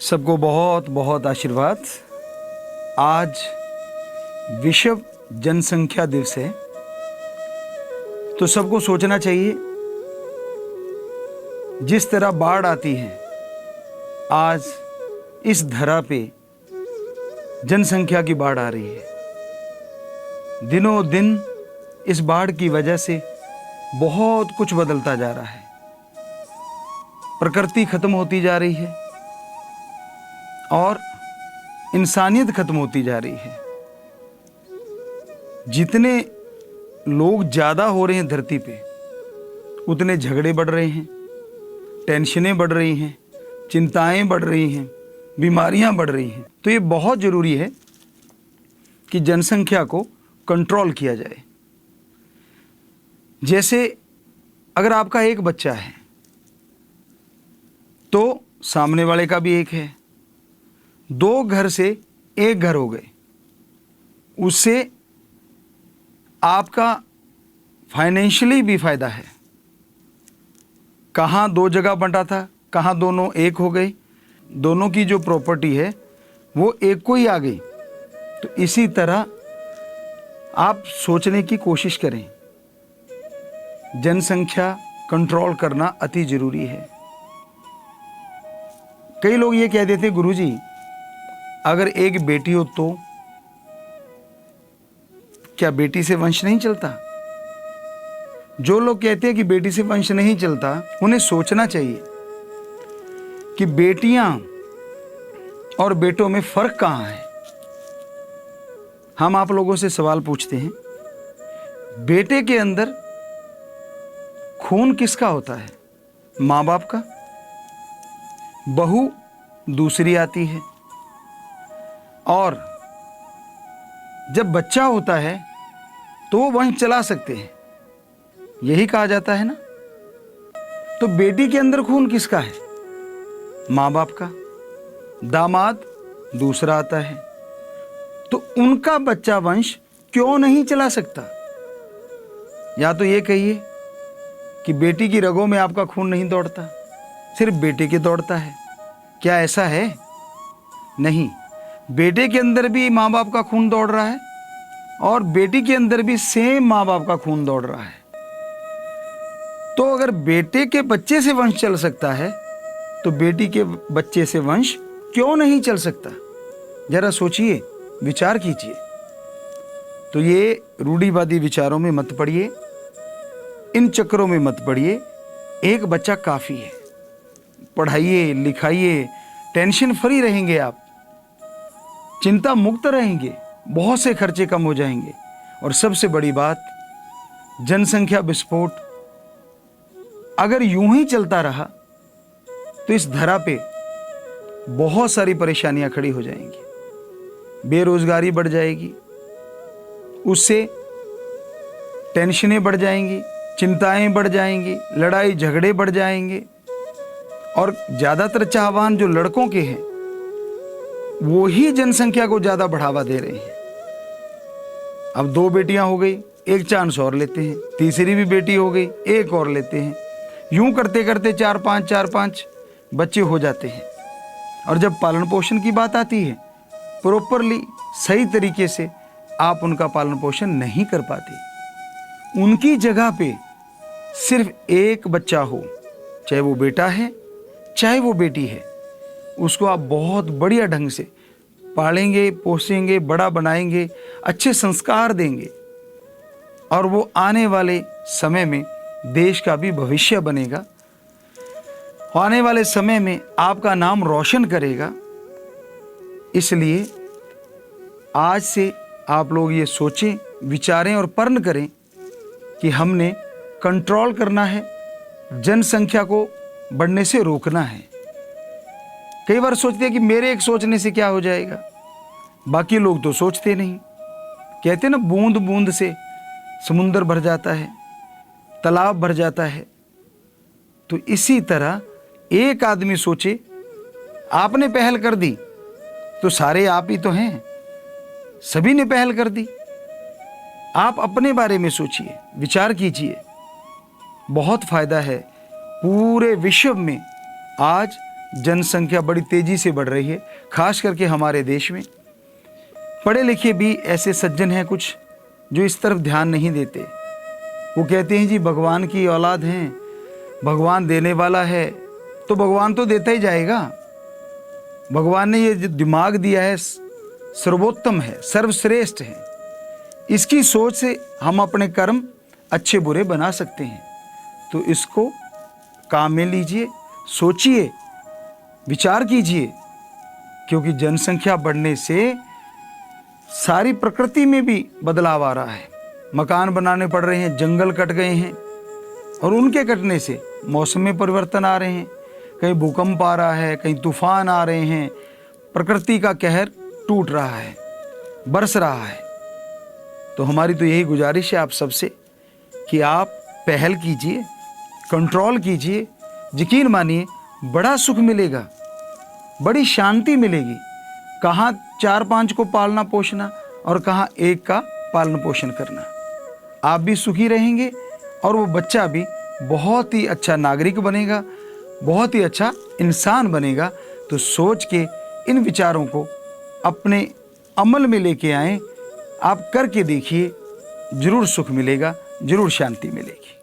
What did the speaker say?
सबको बहुत बहुत आशीर्वाद। आज विश्व जनसंख्या दिवस है, तो सबको सोचना चाहिए जिस तरह बाढ़ आती है, आज इस धरा पे जनसंख्या की बाढ़ आ रही है। दिनों दिन इस बाढ़ की वजह से बहुत कुछ बदलता जा रहा है। प्रकृति खत्म होती जा रही है और इंसानियत खत्म होती जा रही है। जितने लोग ज़्यादा हो रहे हैं धरती पे, उतने झगड़े बढ़ रहे हैं, टेंशनें बढ़ रही हैं, चिंताएं बढ़ रही हैं, बीमारियां बढ़ रही हैं। तो ये बहुत ज़रूरी है कि जनसंख्या को कंट्रोल किया जाए। जैसे अगर आपका एक बच्चा है तो सामने वाले का भी एक है, दो घर से एक घर हो गए, उससे आपका फाइनेंशियली भी फायदा है। कहाँ दो जगह बंटा था, कहाँ दोनों एक हो गई, दोनों की जो प्रॉपर्टी है वो एक को ही आ गई। तो इसी तरह आप सोचने की कोशिश करें, जनसंख्या कंट्रोल करना अति जरूरी है। कई लोग ये कह देते गुरुजी, अगर एक बेटी हो तो क्या बेटी से वंश नहीं चलता? जो लोग कहते हैं कि बेटी से वंश नहीं चलता, उन्हें सोचना चाहिए कि बेटियां और बेटों में फर्क कहां है। हम आप लोगों से सवाल पूछते हैं, बेटे के अंदर खून किसका होता है? माँ बाप का। बहू दूसरी आती है, और जब बच्चा होता है तो वो वंश चला सकते हैं, यही कहा जाता है ना। तो बेटी के अंदर खून किसका है? माँ बाप का। दामाद दूसरा आता है, तो उनका बच्चा वंश क्यों नहीं चला सकता? या तो ये कहिए कि बेटी की रगों में आपका खून नहीं दौड़ता, सिर्फ बेटे के दौड़ता है। क्या ऐसा है? नहीं, बेटे के अंदर भी माँ बाप का खून दौड़ रहा है और बेटी के अंदर भी सेम माँ बाप का खून दौड़ रहा है। तो अगर बेटे के बच्चे से वंश चल सकता है, तो बेटी के बच्चे से वंश क्यों नहीं चल सकता? जरा सोचिए, विचार कीजिए। तो ये रूढ़िवादी विचारों में मत पड़िए, इन चक्रों में मत पड़िए। एक बच्चा काफी है, पढ़ाइए लिखाइए, टेंशन फ्री रहेंगे आप, चिंता मुक्त रहेंगे, बहुत से खर्चे कम हो जाएंगे। और सबसे बड़ी बात, जनसंख्या विस्फोट अगर यूं ही चलता रहा तो इस धरा पे बहुत सारी परेशानियां खड़ी हो जाएंगी। बेरोजगारी बढ़ जाएगी, उससे टेंशनें बढ़ जाएंगी, चिंताएं बढ़ जाएंगी, लड़ाई झगड़े बढ़ जाएंगे। और ज्यादातर चाहवान जो लड़कों के हैं, वो ही जनसंख्या को ज्यादा बढ़ावा दे रहे हैं। अब दो बेटियां हो गई, एक चांस और लेते हैं, तीसरी भी बेटी हो गई, एक और लेते हैं। यूं करते करते चार पांच बच्चे हो जाते हैं। और जब पालन पोषण की बात आती है, प्रॉपरली सही तरीके से आप उनका पालन पोषण नहीं कर पाते। उनकी जगह पे सिर्फ एक बच्चा हो, चाहे वो बेटा है चाहे वो बेटी है, उसको आप बहुत बढ़िया ढंग से पालेंगे, पोसेंगे, बड़ा बनाएंगे, अच्छे संस्कार देंगे, और वो आने वाले समय में देश का भी भविष्य बनेगा, आने वाले समय में आपका नाम रोशन करेगा। इसलिए आज से आप लोग ये सोचें, विचारें और प्रण करें कि हमने कंट्रोल करना है, जनसंख्या को बढ़ने से रोकना है। कई बार सोचते हैं कि मेरे एक सोचने से क्या हो जाएगा, बाकी लोग तो सोचते नहीं। कहते हैं ना, बूंद बूंद से समुंदर भर जाता है, तालाब भर जाता है। तो इसी तरह एक आदमी सोचे, आपने पहल कर दी तो सारे आप ही तो हैं, सभी ने पहल कर दी। आप अपने बारे में सोचिए, विचार कीजिए, बहुत फायदा है। पूरे विश्व में आज जनसंख्या बड़ी तेज़ी से बढ़ रही है, खास करके हमारे देश में। पढ़े लिखे भी ऐसे सज्जन हैं कुछ जो इस तरफ ध्यान नहीं देते। वो कहते हैं जी भगवान की औलाद हैं, भगवान देने वाला है तो भगवान तो देता ही जाएगा। भगवान ने ये जो दिमाग दिया है सर्वोत्तम है, सर्वश्रेष्ठ है। इसकी सोच से हम अपने कर्म अच्छे बुरे बना सकते हैं। तो इसको काम में लीजिए, सोचिए, विचार कीजिए, क्योंकि जनसंख्या बढ़ने से सारी प्रकृति में भी बदलाव आ रहा है। मकान बनाने पड़ रहे हैं, जंगल कट गए हैं और उनके कटने से मौसम में परिवर्तन आ रहे हैं। कहीं भूकंप आ रहा है, कहीं तूफान आ रहे हैं, प्रकृति का कहर टूट रहा है, बरस रहा है। तो हमारी तो यही गुजारिश है आप सबसे कि आप पहल कीजिए, कंट्रोल कीजिए। यकीन मानिए बड़ा सुख मिलेगा, बड़ी शांति मिलेगी। कहाँ 4-5 को पालना पोषना और कहाँ एक का पालन पोषण करना। आप भी सुखी रहेंगे और वो बच्चा भी बहुत ही अच्छा नागरिक बनेगा, बहुत ही अच्छा इंसान बनेगा। तो सोच के इन विचारों को अपने अमल में लेके आएं, आप करके देखिए, जरूर सुख मिलेगा, जरूर शांति मिलेगी।